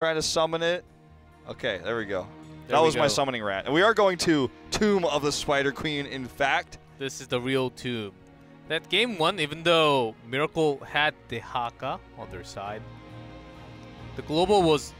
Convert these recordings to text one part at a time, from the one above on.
Trying to summon it. Okay, there we go. There that we was my go. summoning rat. And we are going to Tomb of the Spider Queen, in fact. This is the real Tomb. That game 1, even though Miracle had the Haka on their side, the Global was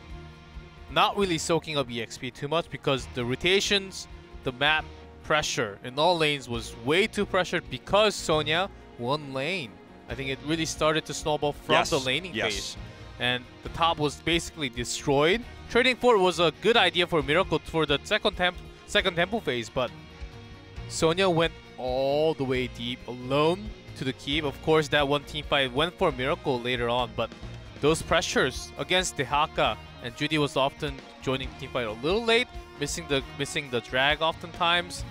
not really soaking up EXP too much because the rotations, the map pressure in all lanes was way too pressured because Sonya won lane. I think it really started to snowball from the laning phase. And the top was basically destroyed. Trading Fort was a good idea for Miracle for the second tempo phase, but Sonya went all the way deep alone to the keep. Of course, that one team fight went for Miracle later on, but those pressures against the Haka, and Judy was often joining team fight a little late, missing the drag oftentimes.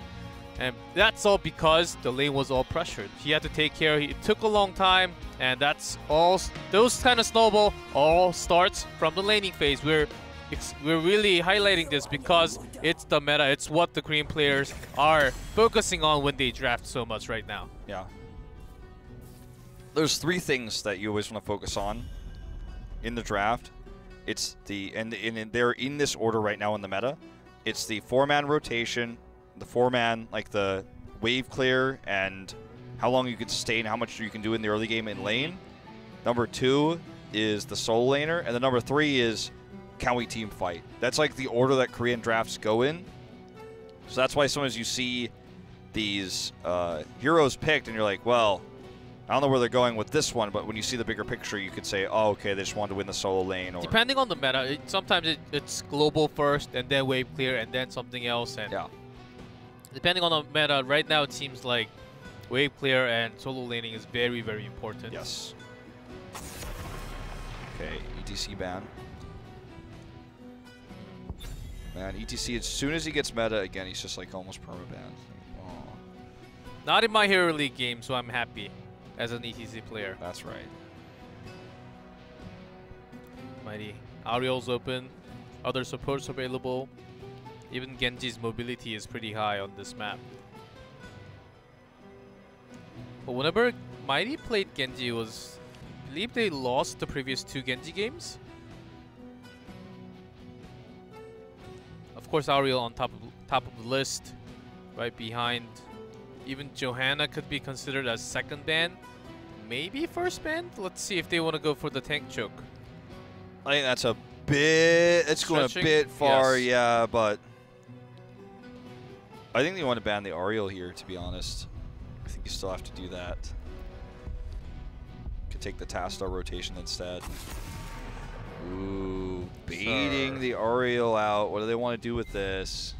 And that's all because the lane was all pressured. He had to take care. It took a long time, and that's all. Those kind of snowball all starts from the laning phase. We're really highlighting this because it's the meta. It's what the Korean players are focusing on when they draft so much right now. Yeah. There's 3 things that you always want to focus on in the draft. It's the and they're in this order right now in the meta. It's the 4-man rotation, the 4-man, like the wave clear and how long you can sustain, how much you can do in the early game in lane. Number 2 is the solo laner, and the number 3 is can we team fight. That's like the order that Korean drafts go in. So that's why sometimes you see these heroes picked and you're like, well, I don't know where they're going with this one, but when you see the bigger picture, you could say, oh, okay, they just wanted to win the solo lane. Or depending on the meta, sometimes it's global first, and then wave clear, and then something else. And yeah. Depending on the meta, right now it seems like wave clear and solo laning is very, very important. Yes. Okay, ETC ban. Man, ETC, as soon as he gets meta again, he's just like almost perma-banned. Oh. Not in my Hero League game, so I'm happy as an ETC player. That's right. Mighty. Ariel's open. Other supports available. Even Genji's mobility is pretty high on this map. But whenever Mighty played Genji, I believe they lost the previous 2 Genji games. Of course, Ariel on top of the list, right behind. Even Johanna could be considered as second ban, maybe first ban. Let's see if they want to go for the tank choke. I think that's a bit. It's going a bit far, yes. Yeah, but I think they want to ban the Ariel here. To be honest, I think you still have to do that. Could take the Tastar rotation instead. Ooh, baiting the Ariel out. What do they want to do with this?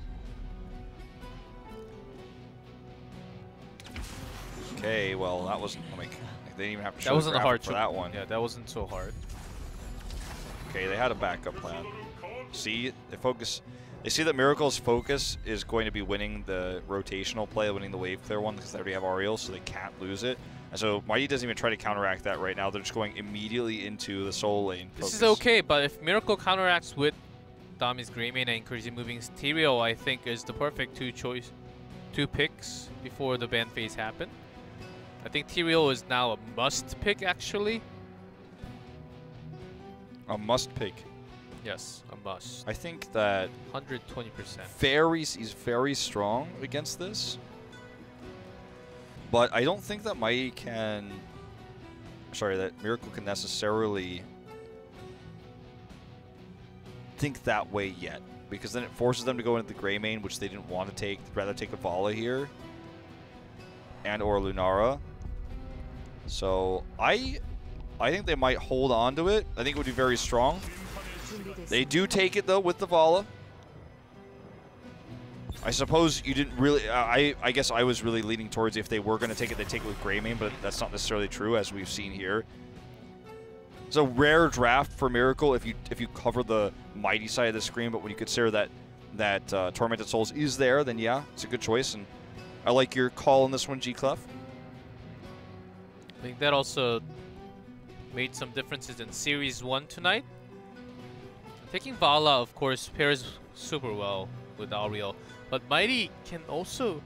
Okay, well, that wasn't like they didn't even have to show that wasn't a hard for that one. Yeah, that wasn't so hard. Okay, they had a backup plan. See, they see that Miracle's focus is going to be winning the rotational play, winning the wave clear one because they already have Ariel, so they can't lose it. And so Mighty doesn't even try to counteract that right now. They're just going immediately into the solo lane. This is okay, but if Miracle counteracts with Dami's Greymane and crazy moving Stereo, I think is the perfect two picks before the ban phase happen. I think Tyrael is now a must pick, actually. A must pick. Yes, a must. I think that 120%. He's very strong against this. But I don't think that Mighty can... Sorry, that Miracle can necessarily think that way yet. Because then it forces them to go into the Greymane, which they didn't want to take. They'd rather take a Vala here. And or Lunara. So I think they might hold on to it. I think it would be very strong. They do take it though with the Vala. I suppose you didn't really. I guess I was really leaning towards if they were going to take it, they'd take it with Greymane, but that's not necessarily true as we've seen here. It's a rare draft for Miracle if you cover the Mighty side of the screen, but when you consider that Tormented Souls is there, then yeah, it's a good choice, and I like your call on this one, G-Clef. I think that also made some differences in Series 1 tonight. Taking Vala, of course, pairs super well with Ariel, but Mighty can also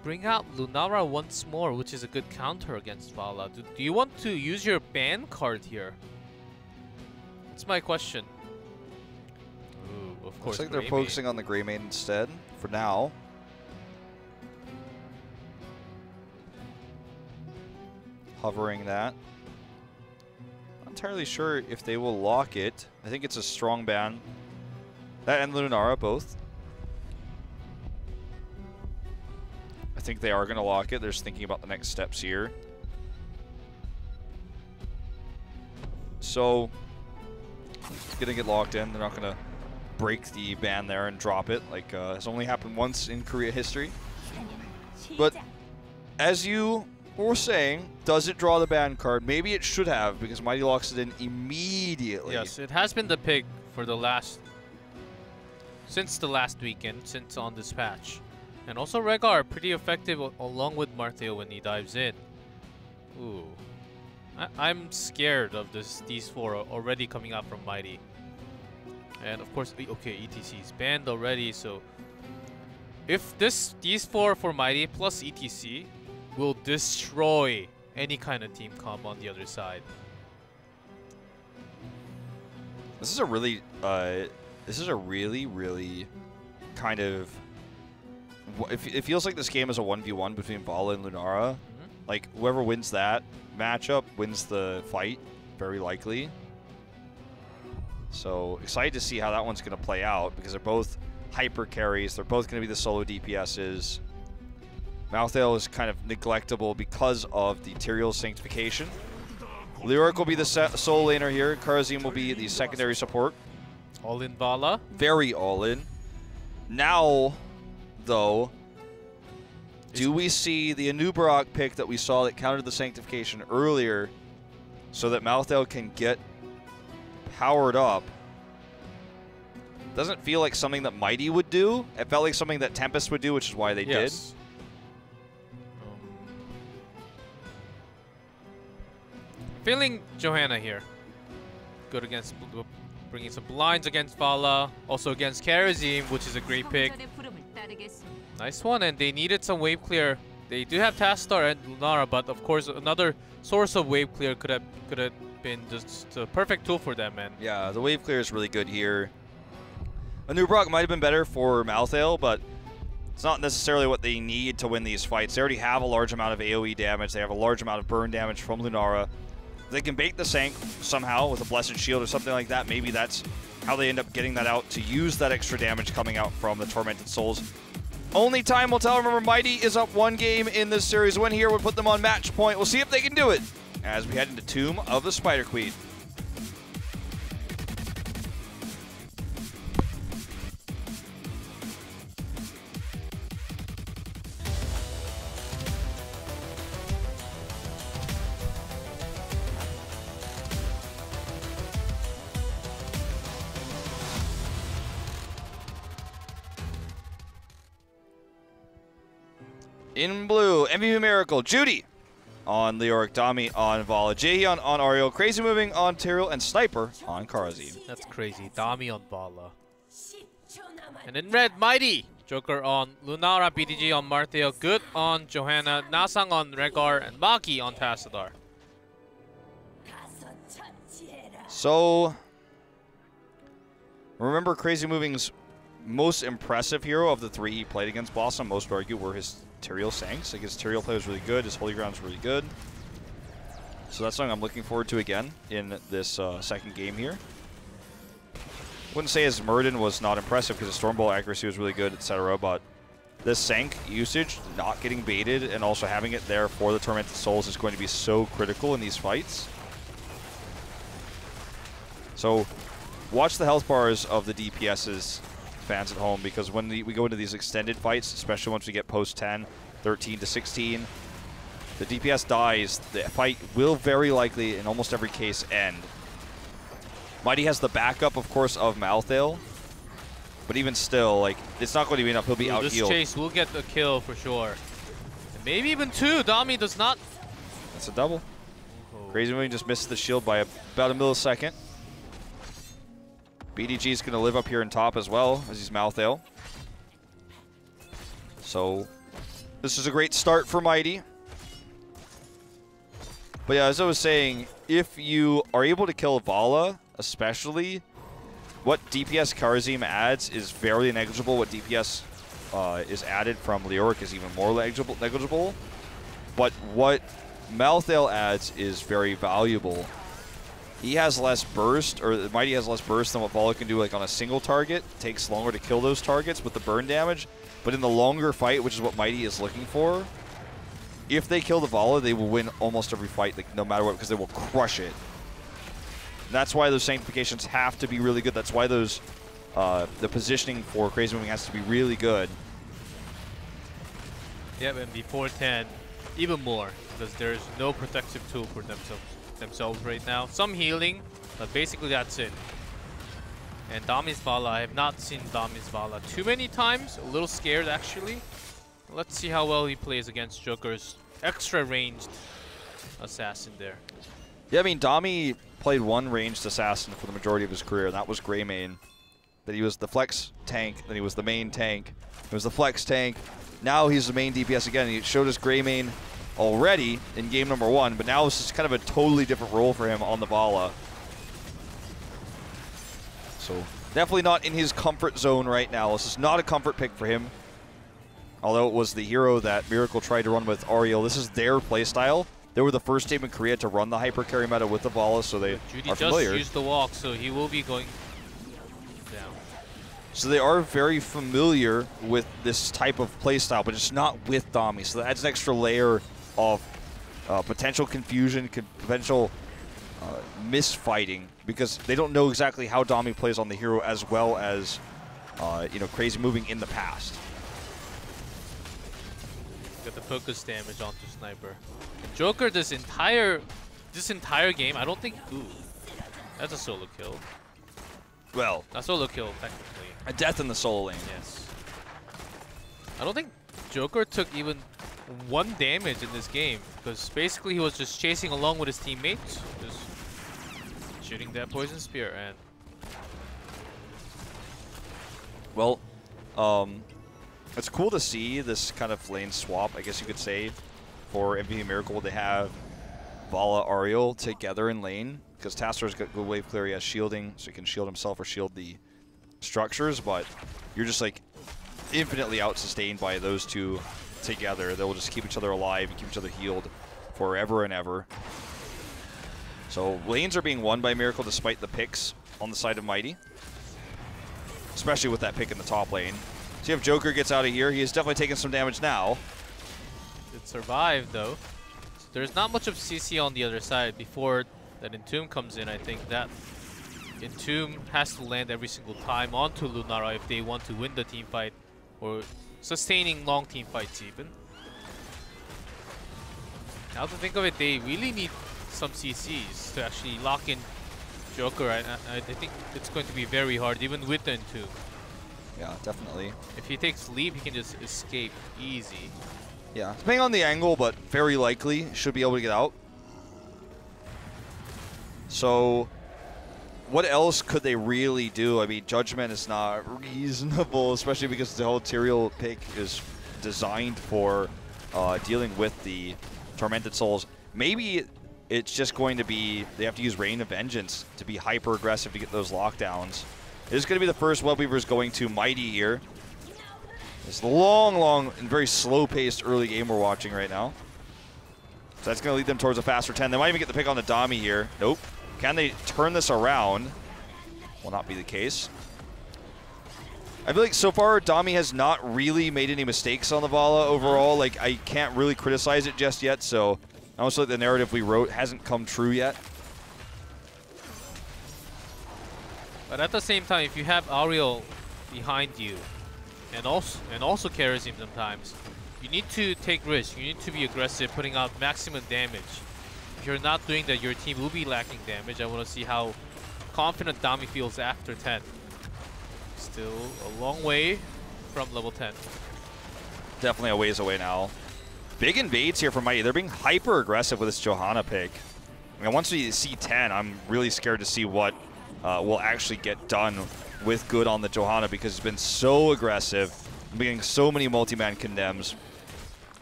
bring out Lunara once more, which is a good counter against Vala. Do you want to use your ban card here? That's my question. of course. Looks like they're focusing on the Greymane instead for now. Hovering that. Not entirely sure if they will lock it. I think it's a strong ban. That and Lunara both. I think they are going to lock it. They're just thinking about the next steps here. So, it's going to get locked in. They're not going to break the ban there and drop it. Like, it's only happened once in Korea history. But, as you were saying, does it draw the ban card? Maybe it should have, because Mighty locks it in immediately. Yes, it has been the pick for the last... since the last weekend, since on this patch. And also Rehgar, pretty effective along with Martheo when he dives in. Ooh. I'm scared of these four already coming out from Mighty. And of course, okay, ETC is banned already, so... if these four for Mighty plus ETC will destroy any kind of team comp on the other side. This is a really, really kind of... it feels like this game is a 1v1 between Vala and Lunara. Like, whoever wins that matchup wins the fight, very likely. So, excited to see how that one's going to play out, because they're both hyper carries. They're both going to be the solo DPSs. Malthael is kind of neglectable because of the Tyrael sanctification. Lyric will be the solo laner here. Karazim will be the secondary support. All in Vala. Very all in. Now, though, do we see the Anubarak pick that we saw that countered the sanctification earlier so that Malthael can get powered up? Doesn't feel like something that Mighty would do. It felt like something that Tempest would do, which is why they did. Feeling Johanna here. Good against, bringing some blinds against Vala. Also against Karazim, which is a great pick. Nice one, and they needed some wave clear. They do have Tastar and Lunara, but of course another source of wave clear could have been just a perfect tool for them, man. Yeah, the wave clear is really good here. Anubarak might have been better for Malthael, but it's not necessarily what they need to win these fights. They already have a large amount of AoE damage. They have a large amount of burn damage from Lunara. They can bait the Sank somehow with a Blessed Shield or something like that. Maybe that's how they end up getting that out, to use that extra damage coming out from the Tormented Souls. Only time will tell. Remember, Mighty is up 1 game in this series. Win here would put them on match point. We'll see if they can do it as we head into Tomb of the Spider Queen. In blue, MVP Miracle, Judy on Leoric, Dami on Vala, Jaehyun on Ariel, Crazy Moving on Tyrael, and Sniper on Karazim. That's crazy. Dami on Vala. And in red, Mighty. Joker on Lunara, BDG on Martheo, Good on Johanna, Nasang on Rehgar, and Maki on Tassadar. So, remember Crazy Moving's most impressive hero of the 3 he played against Blossom, most would argue, were his Tyrael Sanks. Like, his Tyrael play was really good, his Holy Ground was really good. So that's something I'm looking forward to again in this second game here. Wouldn't say his Murden was not impressive because his Stormbolt accuracy was really good, etc. But this Sank usage, not getting baited, and also having it there for the Tormented Souls is going to be so critical in these fights. So watch the health bars of the DPS's fans at home, because when we go into these extended fights, especially once we get post 10, 13 to 16, the DPS dies, the fight will very likely, in almost every case, end. Mighty has the backup, of course, of Malthael, but even still, like, it's not going to be enough. He'll be out healed. This chase will get the kill for sure. And maybe even 2. Dami does not. That's a double. Crazy Moving just missed the shield by about a millisecond. BDG is going to live up here in top as well, as he's Malthael. So, this is a great start for Mighty. But yeah, as I was saying, if you are able to kill Vala, especially, what DPS Karazim adds is very negligible. What DPS is added from Leoric is even more negligible. But what Malthael adds is very valuable. He has less burst, or Mighty has less burst than what Vala can do like on a single target. It takes longer to kill those targets with the burn damage. But in the longer fight, which is what Mighty is looking for, if they kill the Vala, they will win almost every fight, like no matter what, because they will crush it. And that's why those sanctifications have to be really good. That's why those the positioning for Crazy Moving has to be really good. Yep, and before 10, even more, because there's no protective tool for themselves right now. Some healing, but basically that's it. And Dami's Vala, I have not seen Dami's Vala too many times. A little scared actually. Let's see how well he plays against Joker's extra ranged assassin there. Yeah, I mean, Dami played one ranged assassin for the majority of his career, and that was Greymane. Then he was the flex tank, then he was the main tank, he was the flex tank. Now he's the main DPS again. He showed us Greymane already in game number 1, but now this is kind of a totally different role for him on the Vala. So definitely not in his comfort zone right now. This is not a comfort pick for him. Although it was the hero that Miracle tried to run with Ariel, this is their playstyle. They were the first team in Korea to run the hyper carry meta with the Vala, so they Judy are familiar. just used the walk, so he will be going down. So they are very familiar with this type of playstyle, but it's not with Dami. So that adds an extra layer of potential confusion, potential misfighting, because they don't know exactly how Dami plays on the hero as well as you know, Crazy Moving in the past. Got the focus damage onto Sniper. And Joker, this entire game, I don't think. Ooh, that's a solo kill. Well, A solo kill technically. a death in the solo lane. Yes. I don't think Joker took even 1 damage in this game, because basically he was just chasing along with his teammates, just shooting that poison spear. And well, it's cool to see this kind of lane swap, I guess you could say, for MVP Miracle. They have Vala, Ariel together in lane, because Tastor's got good wave clear. He has shielding, so he can shield himself or shield the structures, but you're just like infinitely out-sustained by those two together. They'll just keep each other alive and keep each other healed forever and ever. So lanes are being won by Miracle despite the picks on the side of Mighty, especially with that pick in the top lane. See if Joker gets out of here. He is definitely taking some damage now. it survived though. So there's not much of CC on the other side before that Entomb comes in. I think that Entomb has to land every single time onto Lunara if they want to win the team fight, or sustaining long team fights even. Now to think of it, they really need some CCs to actually lock in Joker. I think it's going to be very hard, even with the Entomb. Yeah, definitely. If he takes leap, he can just escape easy. Yeah, depending on the angle, but very likely should be able to get out. So what else could they really do? I mean, Judgment is not reasonable, especially because the whole Tyrael pick is designed for dealing with the Tormented Souls. Maybe it's just going to be, they have to use Rain of Vengeance to be hyper aggressive to get those lockdowns. It is going to be the first Webweavers going to Mighty here. This long, and very slow-paced early game we're watching right now. So that's going to lead them towards a faster 10. They might even get the pick on the Dami here. Nope. Can they turn this around? Will not be the case. I feel like so far Dami has not really made any mistakes on the Vala overall. Like, I can't really criticize it just yet, so I almost like the narrative we wrote hasn't come true yet. But at the same time, if you have Ariel behind you, and also Karazim sometimes, you need to take risks. You need to be aggressive, putting out maximum damage. If you're not doing that, your team will be lacking damage. I want to see how confident Dami feels after 10. Still a long way from level 10. Definitely a ways away now. Big invades here from Mighty. They're being hyper aggressive with this Johanna pick. I mean, once we see 10, I'm really scared to see what will actually get done with good on the Johanna, because it's been so aggressive, getting so many multi-man condemns.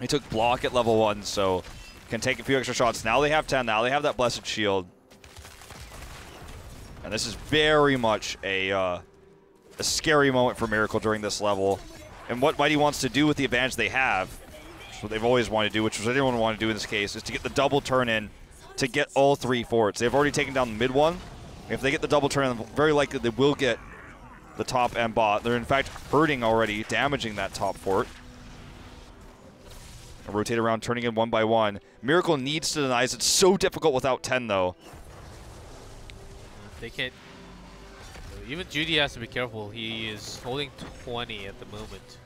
He took block at level 1, so can take a few extra shots. Now they have 10. Now they have that Blessed Shield. And this is very much a scary moment for Miracle during this level. And what Mighty wants to do with the advantage they have, which is what they've always wanted to do, which is what anyone wanted to do in this case, is to get the double turn in to get all 3 forts. They've already taken down the mid one. If they get the double turn in, very likely they will get the top and bot. They're in fact hurting already, damaging that top fort. Rotate around, turning in 1 by 1. Miracle needs to deny. It's so difficult without 10, though. They can't. Even Judy has to be careful. He is holding 20 at the moment.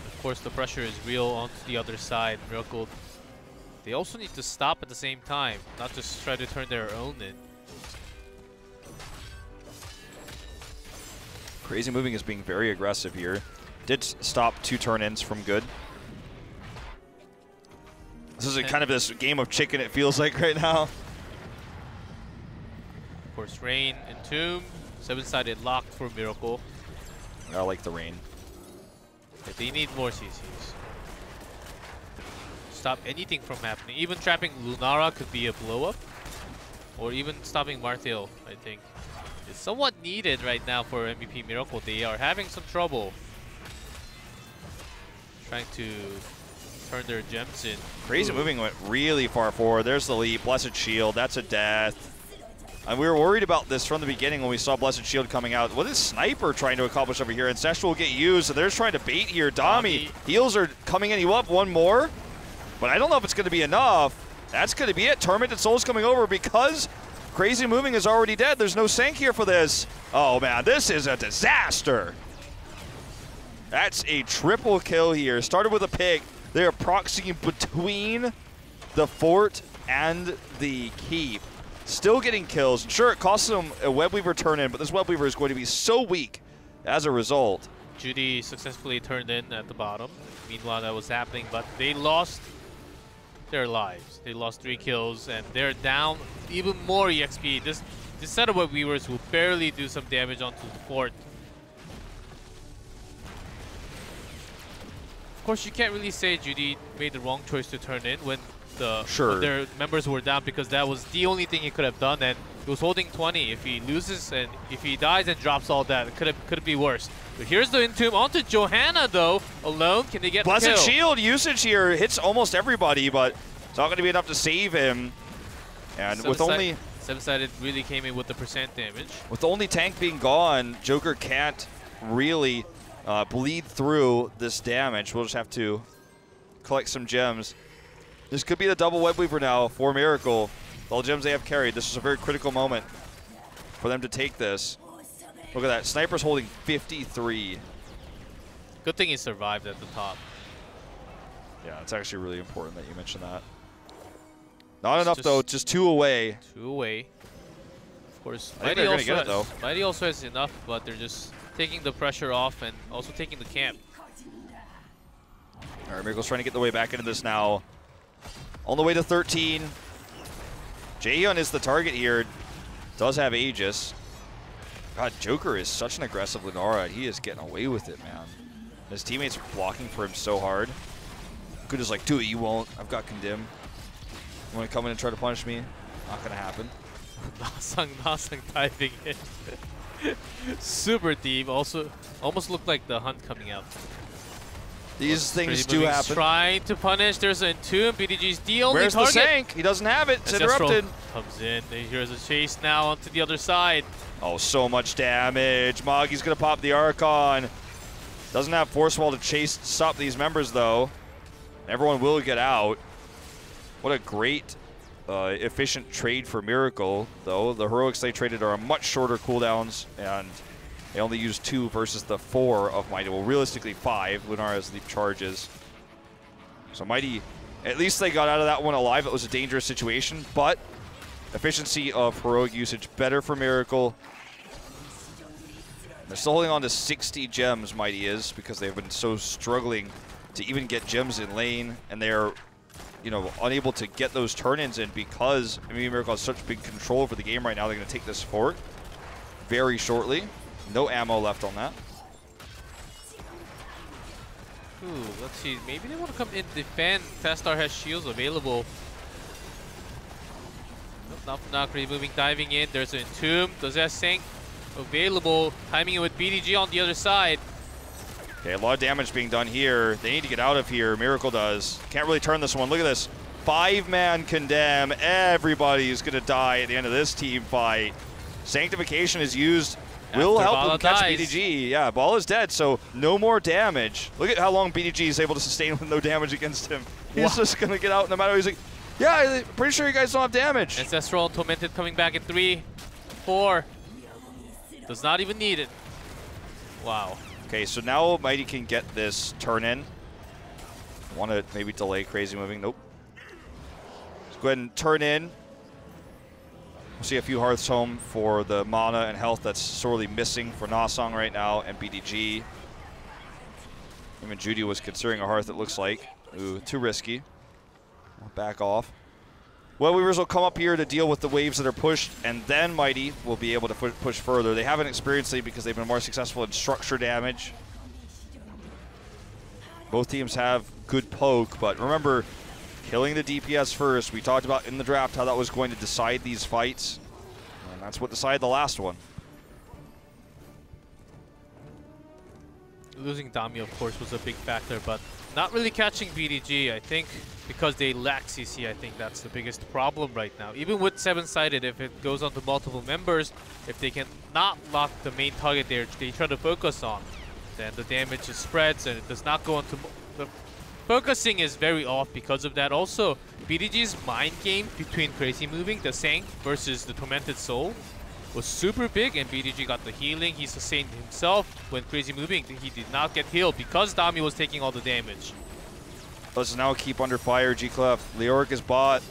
Of course, the pressure is real onto the other side. Miracle. They also need to stop at the same time, not just try to turn their own in. Crazy Moving is being very aggressive here. Did stop 2 turn-ins from Good. This is kind of this game of chicken, it feels like right now. Of course, Rain and Tomb. 7-sided locked for Miracle. I like the Rain. But they need more CCs. Stop anything from happening. Even trapping Lunara could be a blow-up. Or even stopping Marthail, I think. It's somewhat needed right now for MVP Miracle. They are having some trouble trying to turn their gems in. Crazy Moving went really far forward. There's the leap. Blessed Shield. That's a death. And we were worried about this from the beginning when we saw Blessed Shield coming out. What is Sniper trying to accomplish over here? And Sesh will get used, so they're just trying to bait here. Dami, heals are coming in. You up one more, but I don't know if it's going to be enough. That's going to be it. Tormented Soul's coming over because Crazy Moving is already dead. There's no Sank here for this. Oh, man, this is a disaster. That's a triple kill here. Started with a pick. They're proxying between the fort and the keep. Still getting kills. Sure, it costs them a Webweaver turn-in, but this Webweaver is going to be so weak as a result. Judy successfully turned in at the bottom. Meanwhile, that was happening, but they lost their lives. They lost 3 kills, and they're down even more EXP. This set of Webweavers will barely do some damage onto the fort. Of course, you can't really say Judy made the wrong choice to turn in when their members were down, because that was the only thing he could have done, and he was holding 20. If he loses and if he dies and drops all that, it could be worse. But here's the Entomb onto Johanna though, alone. Can they get the kill? Blessed Shield usage here hits almost everybody, but it's not going to be enough to save him. And with only 7-sided really came in with the percent damage. With only tank being gone, Joker can't really bleed through this damage. We'll just have to collect some gems. This could be the double Webweaver now for Miracle. With all the gems they have carried, this is a very critical moment for them to take this. Look at that. Sniper's holding 53. Good thing he survived at the top. Yeah, it's actually really important that you mentioned that. Not enough, though. Just 2 away. 2 away. Of course, Mighty also has enough, but they're just taking the pressure off and also taking the camp. All right, Miracle's trying to get the way back into this now. On the way to 13. Jaehyun is the target here. Does have Aegis. God, Joker is such an aggressive Lunara. He is getting away with it, man. His teammates are blocking for him so hard. Good is like, do it, you won't. I've got Condemn. You want to come in and try to punish me? Not going to happen. Nasang diving in. Super deep. Also, almost looked like the hunt coming out. These things do happen. Trying to punish. There's an Entomb. BDG's the only target. Where's the Sank? He doesn't have it. It's interrupted. Comes in. Here's a chase now onto the other side. Oh, so much damage. Moggy's going to pop the Archon. Doesn't have Force Wall to stop these members, though. Everyone will get out. What a great, efficient trade for Miracle, though. The Heroics they traded are much shorter cooldowns, and they only use 2 versus the 4 of Mighty. Well, realistically 5. Lunara's leap charges. So Mighty, at least they got out of that one alive. It was a dangerous situation, but efficiency of heroic usage better for Miracle. They're still holding on to 60 gems, Mighty is, because they've been so struggling to even get gems in lane, and they're, unable to get those turn-ins in because Miracle has such big control over the game right now. They're going to take this fort very shortly. No ammo left on that. Ooh, let's see. Maybe they want to come in defend. Fastar has shields available. Nope, Not Crazy Moving diving in. There's an Entomb. Does that sync? Available. Timing it with BDG on the other side. Okay, a lot of damage being done here. They need to get out of here. Miracle does. Can't really turn this one. Look at this. 5-man condemn. Everybody's going to die at the end of this team fight. Sanctification is used. Will help them catch BDG. Yeah, Ball is dead, so no more damage. Look at how long BDG is able to sustain with no damage against him. He's just going to get out no matter what. He's like, yeah, pretty sure you guys don't have damage. Ancestral and Tormented coming back in 3, 4. Does not even need it. Wow. Okay, so now Mighty can get this turn in. Want to maybe delay Crazy Moving. Nope. Let's go ahead and turn in. We'll see a few hearths home for the mana and health that's sorely missing for Nasong right now and BDG. Even Judy was considering a hearth, it looks like. Ooh, too risky. I'll back off. Well, Weavers will come up here to deal with the waves that are pushed, and then Mighty will be able to push further. They haven't experienced it because they've been more successful in structure damage. Both teams have good poke, but remember, killing the DPS first. We talked about in the draft how that was going to decide these fights, and that's what decided the last one. Losing Dami, of course, was a big factor, but not really catching BDG, I think, because they lack CC. I think that's the biggest problem right now. Even with 7-sided, if it goes on to multiple members, if they can not lock the main target they try to focus on, then the damage just spreads and it does not go onto... The focusing is very off because of that. Also, BDG's mind game between Crazy Moving, the Sank, versus the Tormented Soul was super big, and BDG got the healing. He sustained himself. When Crazy Moving, he did not get healed because Dami was taking all the damage. Let's now keep under fire, G-Clef. Leoric is bot.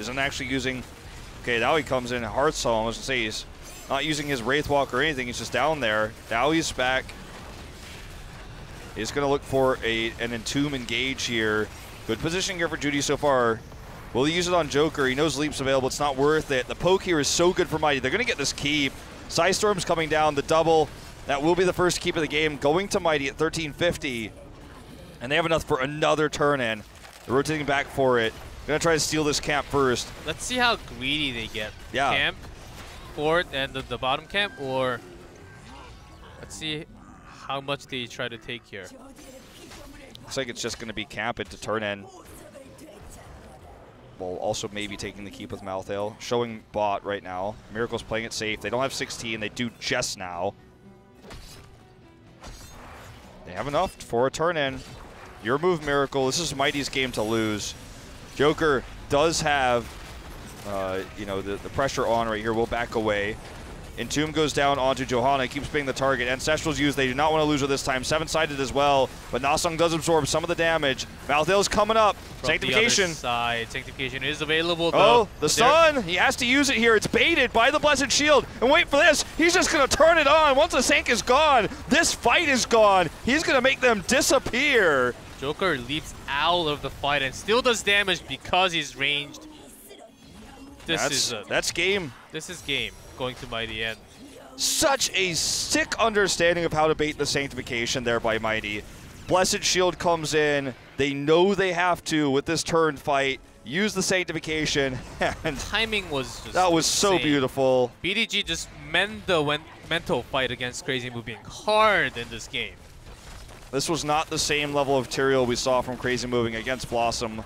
Isn't actually using... Okay, now he comes in Hearthstone. I was going to say he's not using his Wraithwalk or anything. He's just down there. Now he's back. He's going to look for an Entomb engage here. Good position here for Judy so far. Will he use it on Joker? He knows Leap's available. It's not worth it. The poke here is so good for Mighty. They're going to get this keep. Psystorm's coming down. The double. That will be the first keep of the game. Going to Mighty at 1350. And they have enough for another turn in. They're rotating back for it. Going to try to steal this camp first. Let's see how greedy they get. Yeah. Camp, fort, and the bottom camp, or let's see how much they try to take here. Looks like it's just going to be camp it to turn in. Well, also maybe taking the keep with Malthael. Showing bot right now. Miracle's playing it safe. They don't have 16. They do just now. They have enough for a turn in. Your move, Miracle. This is Mighty's game to lose. Joker does have, you know, the pressure on right here. We'll back away. Entomb goes down onto Johanna, keeps being the target. Ancestral's used. They do not want to lose her this time. 7-sided as well, but Nasong does absorb some of the damage. Malthael's coming up. From Sanctification. The other side. Sanctification is available. Oh, the stun. He has to use it here. It's baited by the Blessed Shield. And wait for this. He's just going to turn it on. Once the Sank is gone, this fight is gone. He's going to make them disappear. Joker leaps out of the fight and still does damage because he's ranged. That's game. This is game. Going to Mighty end. Such a sick understanding of how to bait the Sanctification there by Mighty. Blessed Shield comes in. They know they have to, with this turn fight, use the Sanctification. And timing was just that was so insane. Beautiful. BDG just meant the mental fight against Crazy Moving hard in this game. This was not the same level of material we saw from Crazy Moving against Blossom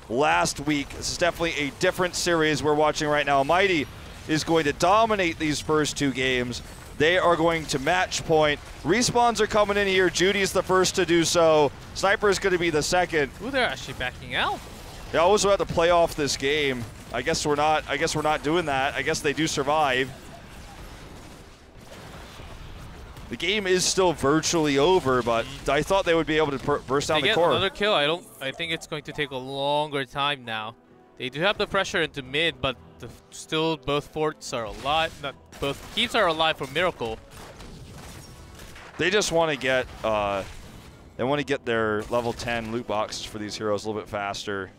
last week. This is definitely a different series we're watching right now. Mighty is going to dominate these first 2 games. They are going to match point. Respawns are coming in here. Judy's the first to do so. Sniper is going to be the second. Ooh, they're actually backing out. They always have to play off this game. I guess we're not doing that. I guess they do survive. The game is still virtually over, but I thought they would be able to burst down the core. Another kill. I think it's going to take a longer time now. They do have the pressure into mid, but still both forts are alive. Not both keeps are alive for Miracle. They just want to get their level 10 loot boxes for these heroes a little bit faster.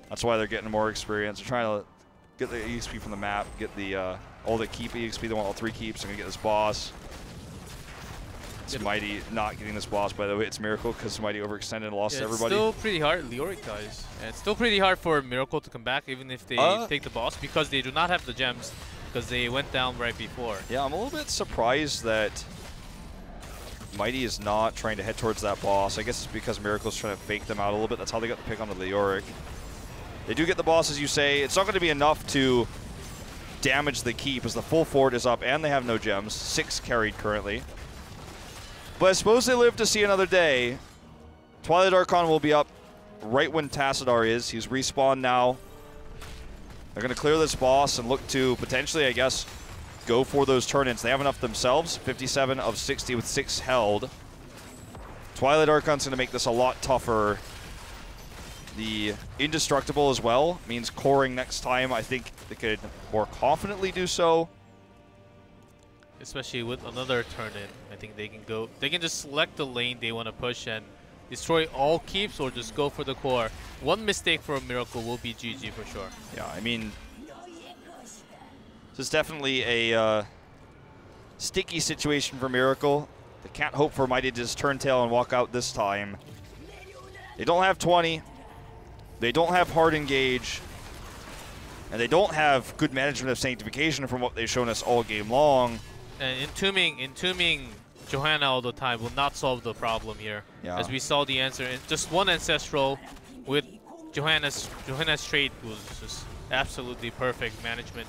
That's why they're getting more experience. They're trying to get the EXP from the map, get the all the keep EXP. They want all 3 keeps. They're gonna get this boss. It's Mighty not getting this boss, by the way. It's Miracle because Mighty overextended and lost everybody. It's still pretty hard. Leoric dies. And it's still pretty hard for Miracle to come back even if they take the boss because they do not have the gems because they went down right before. Yeah, I'm a little bit surprised that Mighty is not trying to head towards that boss. I guess it's because Miracle's trying to fake them out a little bit. That's how they got the pick onto Leoric. They do get the boss, as you say. It's not going to be enough to damage the keep as the full fort is up and they have no gems. 6 carried currently. But I suppose they live to see another day. Twilight Archon will be up right when Tassadar is. He's respawned now. They're going to clear this boss and look to potentially, I guess, go for those turn-ins. They have enough themselves. 57 of 60 with 6 held. Twilight Archon's going to make this a lot tougher. The Indestructible as well means coring next time. I think they could more confidently do so. Especially with another turn-in. I think they can go. They can just select the lane they want to push and destroy all keeps or just go for the core. One mistake for a Miracle will be GG for sure. Yeah, I mean, this is definitely a sticky situation for Miracle. They can't hope for Mighty to just turn tail and walk out this time. They don't have 20. They don't have hard engage. And they don't have good management of Sanctification from what they've shown us all game long. And entombing Johanna all the time will not solve the problem here. Yeah. As we saw the answer in just one Ancestral with Johanna's trait was just absolutely perfect management.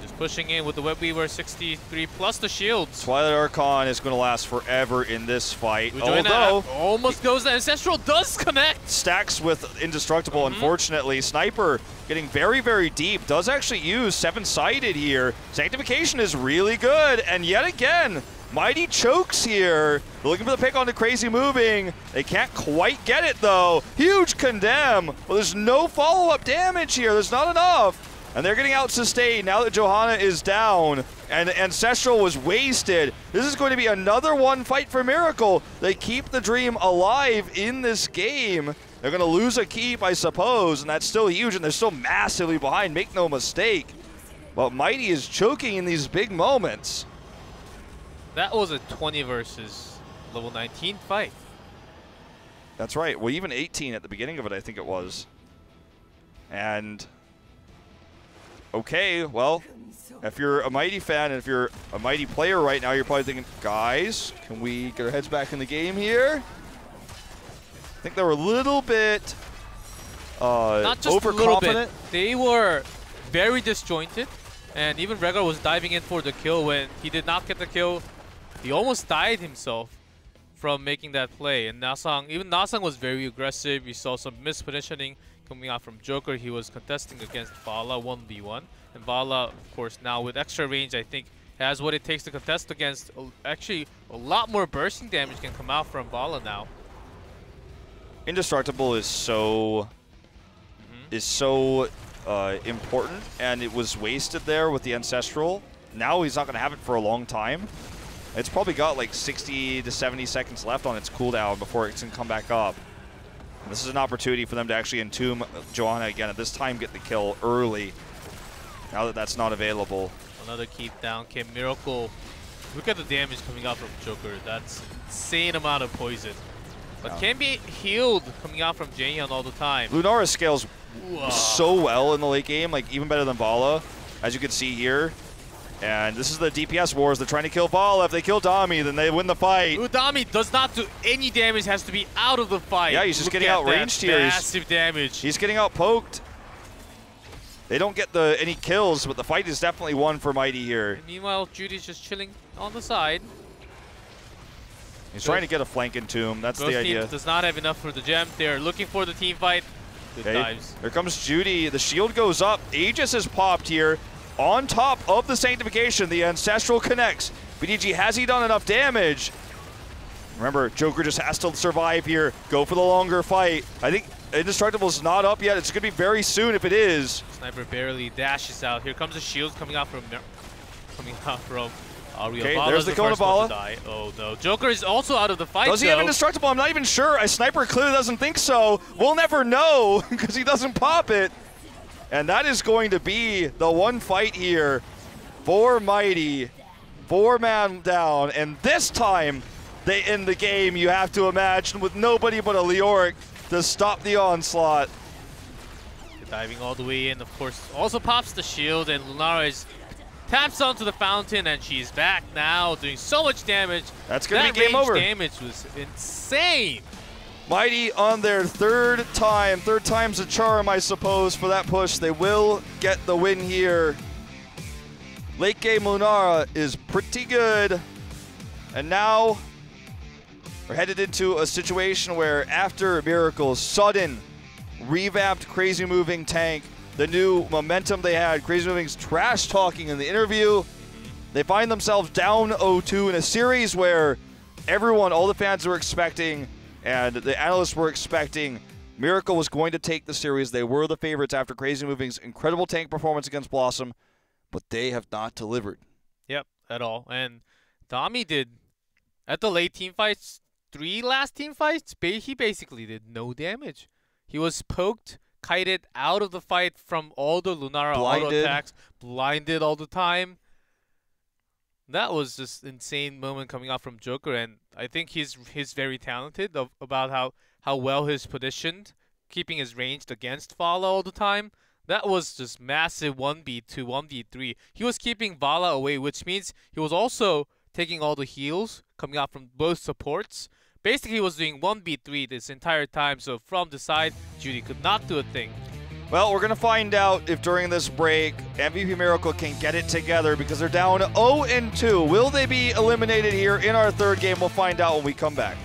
Just pushing in with the Web Weaver 63 plus the shields. Twilight Archon is going to last forever in this fight. Although almost goes, the Ancestral does connect. Stacks with Indestructible, unfortunately. Sniper getting very, very deep. Does actually use 7-sided here. Sanctification is really good. And yet again, Mighty chokes here. They're looking for the pick on the Crazy Moving. They can't quite get it though. Huge condemn. Well, there's no follow-up damage here. There's not enough. And they're getting out sustained now that Johanna is down and Ancestral was wasted. This is going to be another one fight for Miracle. They keep the dream alive in this game. They're going to lose a keep, I suppose, and that's still huge, and they're still massively behind, make no mistake. But Mighty is choking in these big moments. That was a 20 versus level 19 fight. That's right. Well, even 18 at the beginning of it, I think it was. And okay, well, if you're a Mighty fan and if you're a Mighty player right now, you're probably thinking, guys, can we get our heads back in the game here? I think they were a little bit not just overconfident. A little bit. They were very disjointed, and even Rhaegar was diving in for the kill when he did not get the kill. He almost died himself from making that play. And even Nasang was very aggressive. We saw some mispositioning coming out from Joker. He was contesting against Vala 1v1. And Vala, of course, now with extra range, I think has what it takes to contest against. Actually, a lot more bursting damage can come out from Vala now. Indestructible is so important, and it was wasted there with the Ancestral. Now he's not going to have it for a long time. It's probably got like 60 to 70 seconds left on its cooldown before it can come back up. And this is an opportunity for them to actually entomb Johanna again, at this time get the kill early, now that that's not available. Another keep down. Can Miracle, look at the damage coming out from Joker. That's insane amount of poison. But can be healed coming out from Jaehyun all the time. Lunara scales so well in the late game, like even better than Vala, as you can see here. And this is the DPS wars. They're trying to kill Vala. If they kill Dami, then they win the fight. Dami does not do any damage, has to be out of the fight. Yeah, he's just getting outranged here. Massive damage. He's getting out poked. They don't get any kills, but the fight is definitely won for Mighty here. And meanwhile, Judy's just chilling on the side. He's trying to get a flank entomb. That's Ghost the idea. Team does not have enough for the gem. They're looking for the team fight. Good dives. Here comes Judy. The shield goes up. Aegis is popped here. On top of the Sanctification, the Ancestral connects. BDG, has he done enough damage? Remember, Joker just has to survive here. Go for the longer fight. I think Indestructible's not up yet. It's going to be very soon if it is. Sniper barely dashes out. Here comes the shield coming out from Aria. Okay, there's the kill on Vala. Oh no, Joker is also out of the fight. Does he have Indestructible? I'm not even sure. A Sniper clearly doesn't think so. We'll never know because he doesn't pop it. And that is going to be the one fight here for Mighty. 4-man down, and this time they end the game, you have to imagine, with nobody but a Leoric to stop the onslaught. Diving all the way in, of course, also pops the shield, and Lunara taps onto the fountain, and she's back now, doing so much damage. That's going to be game over. That range damage was insane. Mighty on their third time's a charm, I suppose, for that push. They will get the win here. Late game Lunara is pretty good. And now we're headed into a situation where after Miracle's sudden revamped Crazy Moving tank, the new momentum they had, Crazy Moving's trash talking in the interview, they find themselves down 0-2 in a series where everyone, all the fans were expecting, and the analysts were expecting, Miracle was going to take the series. They were the favorites after Crazy Moving's incredible tank performance against Blossom, but they have not delivered. Yep, at all. And Dami did, at the late team fights, 3 last team fights, he basically did no damage. He was poked, kited out of the fight from all the Lunara auto attacks, blinded all the time. That was just insane moment coming out from Joker, and I think he's very talented about how well he's positioned, keeping his range against Vala all the time. That was just massive 1v2, 1v3. He was keeping Vala away, which means he was also taking all the heals coming out from both supports. Basically, he was doing 1v3 this entire time, so from the side, Judy could not do a thing. Well, we're going to find out if during this break, MVP Miracle can get it together because they're down 0-2. Will they be eliminated here in our third game? We'll find out when we come back.